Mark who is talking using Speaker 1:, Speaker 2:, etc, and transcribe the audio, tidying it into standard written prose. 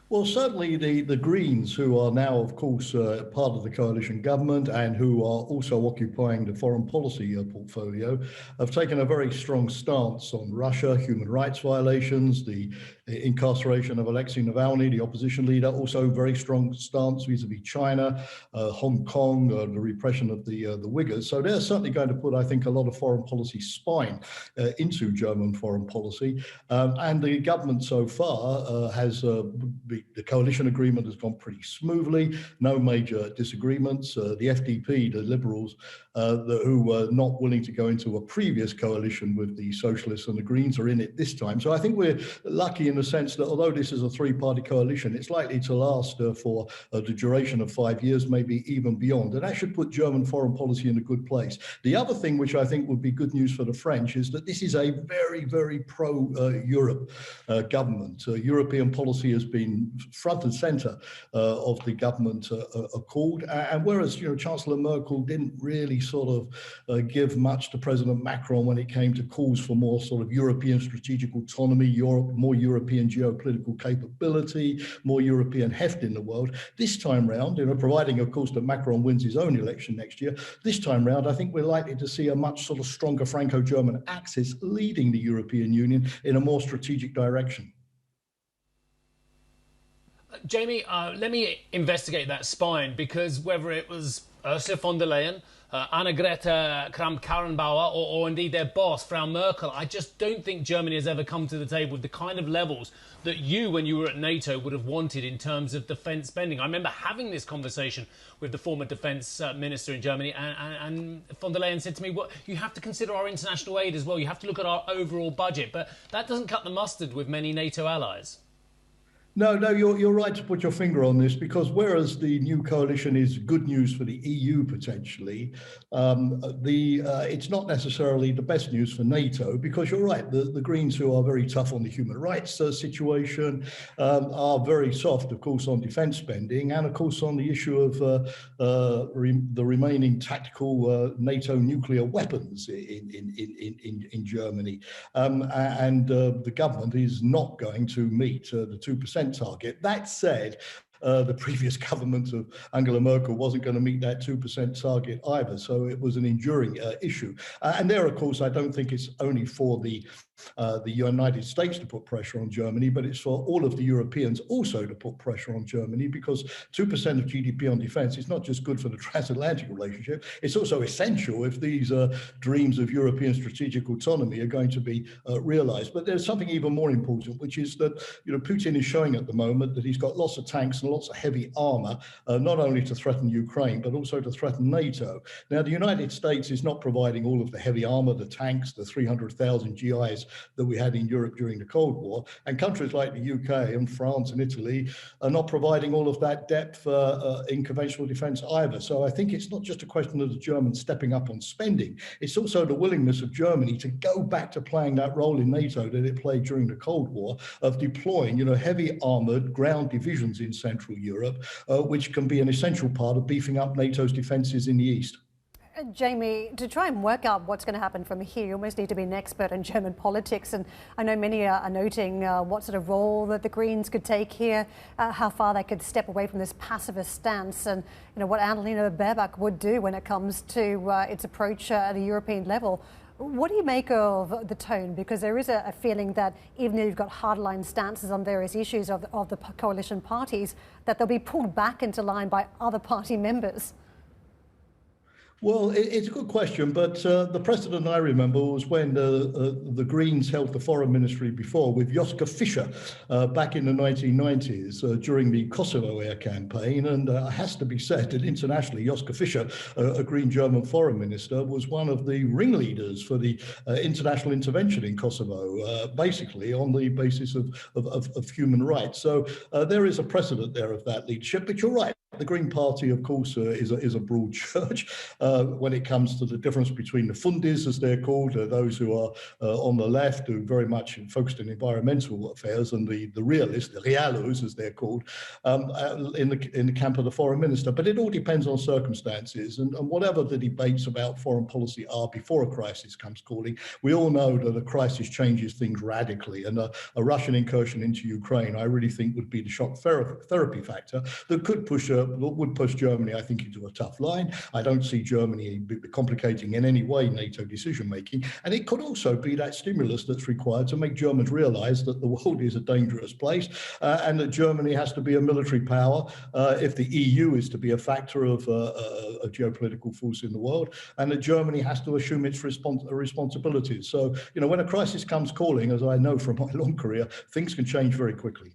Speaker 1: Well, certainly the Greens, who are now, of course, part of the coalition government and who are also occupying the foreign policy portfolio, have taken a very strong stance on Russia, human rights violations, the incarceration of Alexei Navalny, the opposition leader, also very strong stance vis-à-vis China, Hong Kong, the repression of the Uyghurs. So they're certainly going to put, I think, a lot of foreign policy spine into German foreign policy. And the government so far has the coalition agreement has gone pretty smoothly, no major disagreements. The FDP, the Liberals, who were not willing to go into a previous coalition with the Socialists and the Greens, are in it this time. So I think we're lucky in the sense that although this is a three-party coalition, it's likely to last for the duration of 5 years, maybe even beyond. And that should put German foreign policy in a good place. The other thing which I think would be good news for the French is that this is a very, very pro-Europe government. European policy has been front and center of the government accord. And whereas, Chancellor Merkel didn't really sort of give much to President Macron when it came to calls for more sort of European strategic autonomy, more European geopolitical capability, more European heft in the world. This time round, providing, of course, that Macron wins his own election next year, this time round, I think we're likely to see a much sort of stronger Franco-German axis leading the European Union in a more strategic direction.
Speaker 2: Jamie, let me investigate that spine, because whether it was Ursula von der Leyen, Annegret Kramp-Karrenbauer, or indeed their boss, Frau Merkel, I just don't think Germany has ever come to the table with the kind of levels that you, when you were at NATO, would have wanted in terms of defence spending. I remember having this conversation with the former defence minister in Germany, and von der Leyen said to me, well, you have to consider our international aid as well. You have to look at our overall budget. But that doesn't cut the mustard with many NATO allies.
Speaker 1: No, you're right to put your finger on this, because whereas the new coalition is good news for the EU potentially, it's not necessarily the best news for NATO, because you're right, the Greens, who are very tough on the human rights situation, are very soft, of course, on defence spending, and of course on the issue of the remaining tactical NATO nuclear weapons in Germany, and the government is not going to meet the 2% target. That said, the previous government of Angela Merkel wasn't going to meet that 2% target either. So it was an enduring issue. And there, of course, I don't think it's only for the United States to put pressure on Germany, but it's for all of the Europeans also to put pressure on Germany, because 2% of GDP on defense is not just good for the transatlantic relationship, it's also essential if these dreams of European strategic autonomy are going to be realized. But there's something even more important, which is that Putin is showing at the moment that he's got lots of tanks and lots of heavy armor, not only to threaten Ukraine, but also to threaten NATO. Now, the United States is not providing all of the heavy armor, the tanks, the 300,000 GIs that we had in Europe during the Cold War. And countries like the UK and France and Italy are not providing all of that depth in conventional defense either. So I think it's not just a question of the Germans stepping up on spending. It's also the willingness of Germany to go back to playing that role in NATO that it played during the Cold War, of deploying, heavy armored ground divisions in Central Europe, which can be an essential part of beefing up NATO's defenses in the East.
Speaker 3: Jamie, to try and work out what's going to happen from here, you almost need to be an expert in German politics. And I know many are noting what sort of role that the Greens could take here, how far they could step away from this pacifist stance, and what Annalena Baerbock would do when it comes to its approach at a European level. What do you make of the tone? Because there is a feeling that even though you've got hardline stances on various issues of the coalition parties, that they'll be pulled back into line by other party members.
Speaker 1: Well, it's a good question, but the precedent I remember was when the Greens held the foreign ministry before with Joschka Fischer back in the 1990s during the Kosovo air campaign. And it has to be said that internationally, Joschka Fischer, a Green German foreign minister, was one of the ringleaders for the international intervention in Kosovo, basically on the basis of human rights. So there is a precedent there of that leadership. But you're right. The Green Party, of course, is a broad church when it comes to the difference between the fundis, as they're called, those who are on the left, who are very much focused on environmental affairs, and the realists, the realos, as they're called, in the camp of the foreign minister. But it all depends on circumstances, and whatever the debates about foreign policy are before a crisis comes calling, we all know that a crisis changes things radically, and a Russian incursion into Ukraine, I really think, would be the shock therapy factor that would push Germany, I think, into a tough line. I don't see Germany complicating in any way NATO decision making, and it could also be that stimulus that's required to make Germans realise that the world is a dangerous place, and that Germany has to be a military power if the EU is to be a factor of a geopolitical force in the world, and that Germany has to assume its responsibilities. So, when a crisis comes calling, as I know from my long career, things can change very quickly.